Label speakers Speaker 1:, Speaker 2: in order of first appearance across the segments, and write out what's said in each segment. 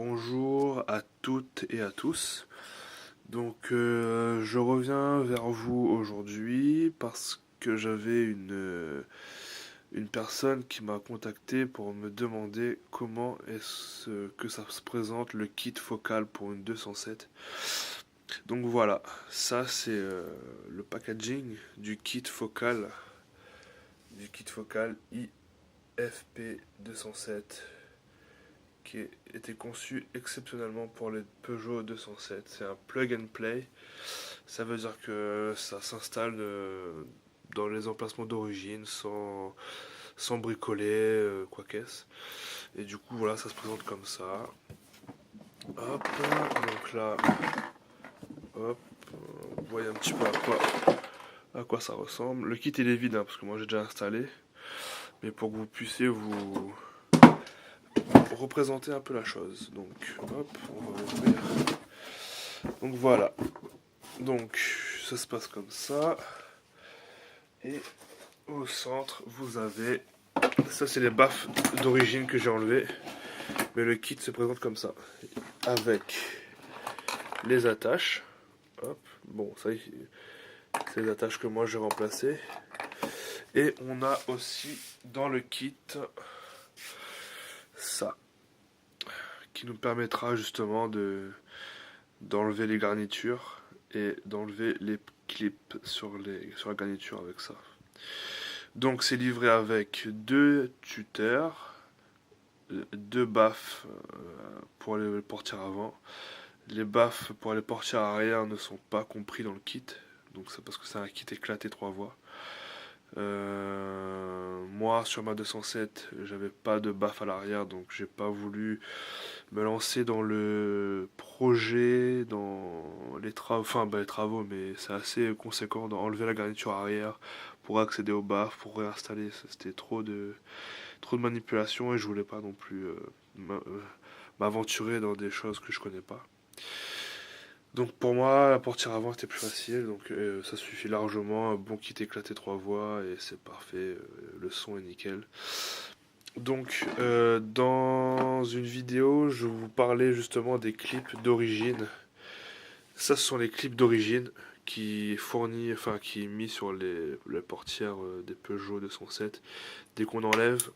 Speaker 1: Bonjour à toutes et à tous. Je reviens vers vous aujourd'hui parce que j'avais une personne qui m'a contacté pour me demander comment est-ce que ça se présente le kit focal pour une 207. Donc voilà, ça c'est le packaging du kit focal IFP 207 qui était conçu exceptionnellement pour les Peugeot 207. C'est un plug and play. Ça veut dire que ça s'installe dans les emplacements d'origine sans bricoler, quoi qu'est-ce. Et du coup, voilà, ça se présente comme ça. Hop, donc là, hop, vous voyez un petit peu à quoi ça ressemble. Le kit il est vide, hein, parce que moi j'ai déjà installé. Mais pour que vous puissiez vous représenter un peu la chose. Donc, hop, on va ouvrir. Donc voilà. Donc, ça se passe comme ça. Et au centre, vous avez... Ça, c'est les baffes d'origine que j'ai enlevées. Mais le kit se présente comme ça. Avec les attaches. Hop. Bon, ça, c'est les attaches que moi j'ai remplacées. Et on a aussi dans le kit ça. Qui nous permettra justement d'enlever les garnitures et d'enlever les clips sur la garniture avec ça. Donc c'est livré avec deux tuteurs, deux baffes pour les portières avant. Les baffes pour les portières arrière ne sont pas compris dans le kit, donc c'est parce que c'est un kit éclaté 3 voies. Moi sur ma 207 j'avais pas de baffes à l'arrière, donc j'ai pas voulu me lancer dans le projet, dans les travaux, les travaux, mais c'est assez conséquent d'enlever la garniture arrière pour accéder aux baffes, pour réinstaller. C'était trop de manipulation et je voulais pas non plus m'aventurer dans des choses que je connais pas. Donc pour moi, la portière avant était plus facile, donc ça suffit largement. Un bon kit éclaté 3 voies et c'est parfait. Le son est nickel. Donc, dans une vidéo, je vous parlais justement des clips d'origine. Ça, ce sont les clips d'origine qui qui est mis sur les portières des Peugeot 207. Dès qu'on enlève,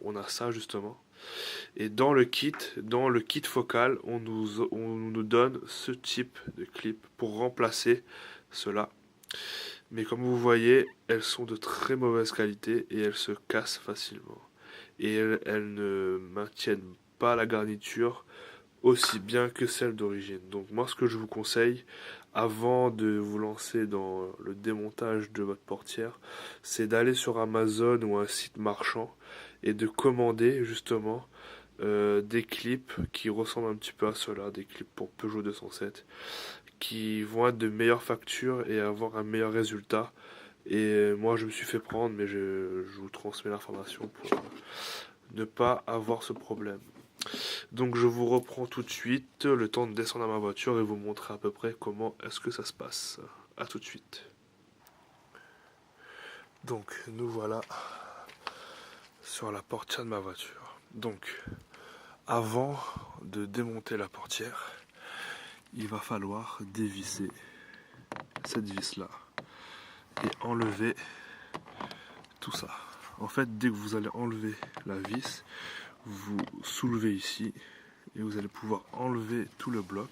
Speaker 1: on a ça justement. Et dans le kit focal, on nous donne ce type de clip pour remplacer cela. Mais comme vous voyez, elles sont de très mauvaise qualité et elles se cassent facilement. Et elles ne maintiennent pas la garniture aussi bien que celle d'origine. Donc moi ce que je vous conseille, avant de vous lancer dans le démontage de votre portière, c'est d'aller sur Amazon ou un site marchand et de commander justement des clips qui ressemblent un petit peu à cela, des clips pour Peugeot 207, qui vont être de meilleure facture et avoir un meilleur résultat. Et moi je me suis fait prendre, mais je vous transmets l'information pour ne pas avoir ce problème. Donc je vous reprends tout de suite, le temps de descendre à ma voiture et vous montrer à peu près comment est-ce que ça se passe. A tout de suite. Donc nous voilà sur la portière de ma voiture. Donc avant de démonter la portière, il va falloir dévisser cette vis là et enlever tout ça. En fait, dès que vous allez enlever la vis, vous soulevez ici et vous allez pouvoir enlever tout le bloc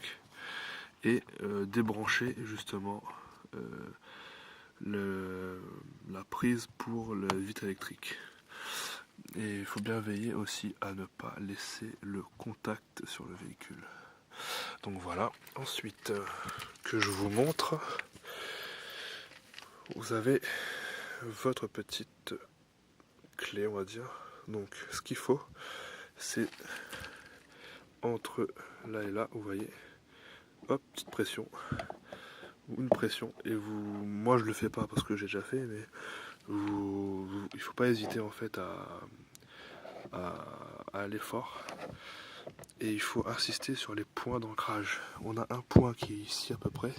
Speaker 1: et débrancher justement la prise pour le vitre électrique. Et il faut bien veiller aussi à ne pas laisser le contact sur le véhicule. Donc voilà, ensuite que je vous montre, vous avez votre petite clé, on va dire. Donc ce qu'il faut, c'est entre là et là, vous voyez, hop, petite pression, une pression, et moi je le fais pas parce que j'ai déjà fait, mais il faut pas hésiter en fait à aller fort, et il faut insister sur les points d'ancrage. On a un point qui est ici à peu près,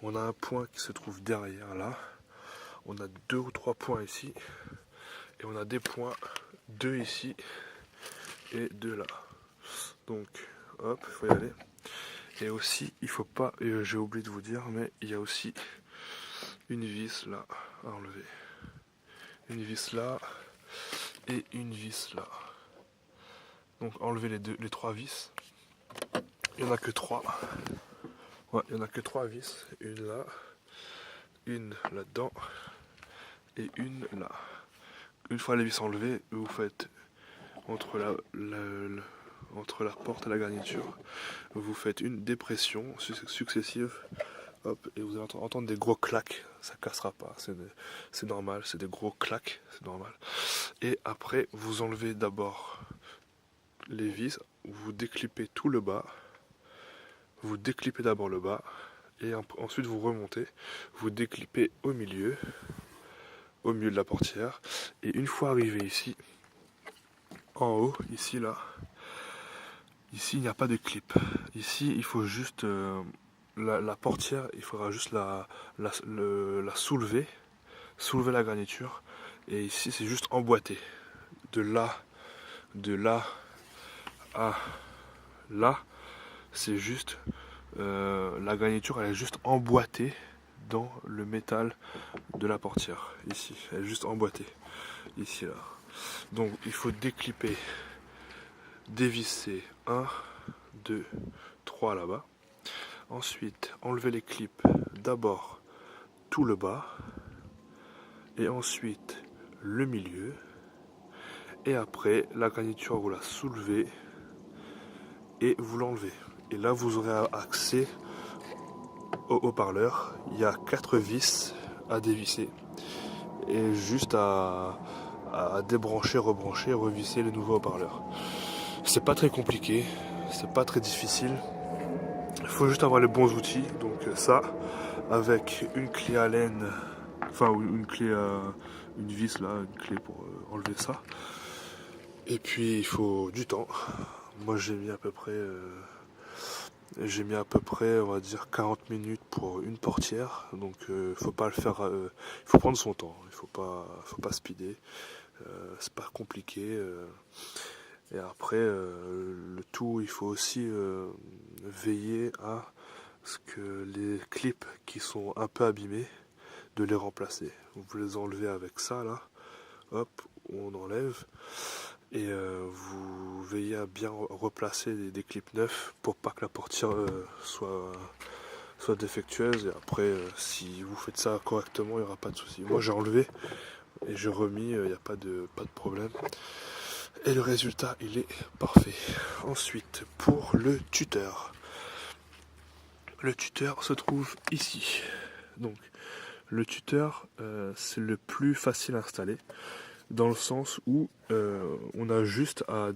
Speaker 1: on a un point qui se trouve derrière là, on a 2 ou 3 points ici, et on a des points 2 ici et 2 là. Donc hop, il faut y aller. Et aussi, il faut pas, j'ai oublié de vous dire, mais il y a aussi une vis là à enlever. Une vis là et une vis là. Donc enlever les trois vis. Il n'y en a que trois. Ouais, il n'y en a que trois vis. Une là, une là-dedans et une là. Une fois les vis enlevées, vous faites entre entre la porte et la garniture, vous faites une dépression successive. Hop, et vous allez entendre des gros claques, ça cassera pas, c'est normal, c'est des gros claques, c'est normal. Et après, vous enlevez d'abord les vis, vous déclipez tout le bas, vous déclipez d'abord le bas, et ensuite vous remontez, vous déclipez au milieu de la portière, et une fois arrivé ici, en haut, ici là, ici il n'y a pas de clip, ici il faut juste... la portière, il faudra juste la soulever la garniture, et ici c'est juste emboîté de là à là, c'est juste la garniture, elle est juste emboîtée dans le métal de la portière, ici elle est juste emboîtée ici là. Donc il faut déclipper, dévisser 1 2 3 là-bas. Ensuite, enlever les clips, d'abord tout le bas, et ensuite le milieu, et après la garniture vous la soulevez et vous l'enlevez. Et là vous aurez accès au haut-parleur. Il y a 4 vis à dévisser, et juste à débrancher, rebrancher, revisser les nouveaux haut-parleurs. C'est pas très compliqué, c'est pas très difficile. Il faut juste avoir les bons outils, donc ça, avec une clé Allen, enfin une clé, une vis là, une clé pour enlever ça. Et puis il faut du temps. Moi j'ai mis à peu près, on va dire 40 minutes pour une portière, donc faut pas le faire, il faut prendre son temps, il faut pas speeder, c'est pas compliqué. Et après, le tout, il faut aussi veiller à ce que les clips qui sont un peu abîmés, de les remplacer. Vous les enlevez avec ça là, hop, on enlève, et vous veillez à bien replacer des clips neufs pour pas que la portière soit défectueuse. Et après, si vous faites ça correctement, il n'y aura pas de souci. Moi j'ai enlevé et j'ai remis, il n'y a pas de problème. Et le résultat, il est parfait. Ensuite, pour le tuteur. Le tuteur se trouve ici. Donc, le tuteur, c'est le plus facile à installer, dans le sens où on a juste à,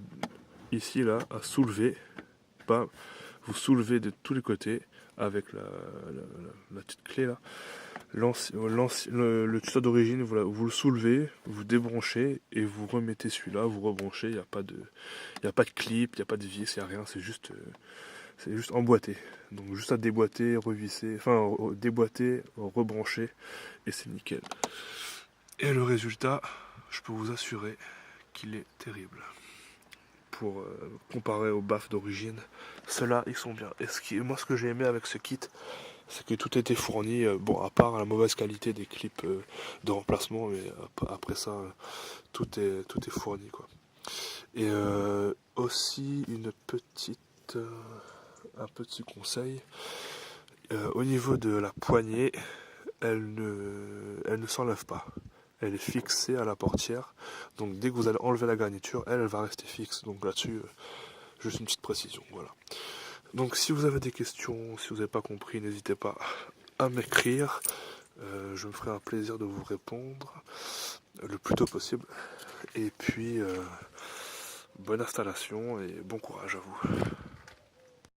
Speaker 1: ici, là, à soulever. Vous soulevez de tous les côtés avec la petite clé là. Le tuteur d'origine, vous le soulevez, vous débranchez et vous remettez celui-là, vous rebranchez. Il n'y a pas de clip, il n'y a pas de vis, il n'y a rien, c'est juste emboîté. Donc juste à déboîter, revisser, enfin déboîter, rebrancher, et c'est nickel. Et le résultat, je peux vous assurer qu'il est terrible. Pour comparer aux baffes d'origine, ceux-là ils sont bien. Et moi ce que j'ai aimé avec ce kit, c'est que tout était fourni, bon à part la mauvaise qualité des clips de remplacement, mais après ça tout est fourni quoi. Et aussi un petit conseil, au niveau de la poignée, elle ne s'enlève pas. Elle est fixée à la portière, donc dès que vous allez enlever la garniture, elle va rester fixe. Donc là-dessus, juste une petite précision, voilà. Donc si vous avez des questions, si vous n'avez pas compris, n'hésitez pas à m'écrire. Je me ferai un plaisir de vous répondre le plus tôt possible. Et puis, bonne installation et bon courage à vous.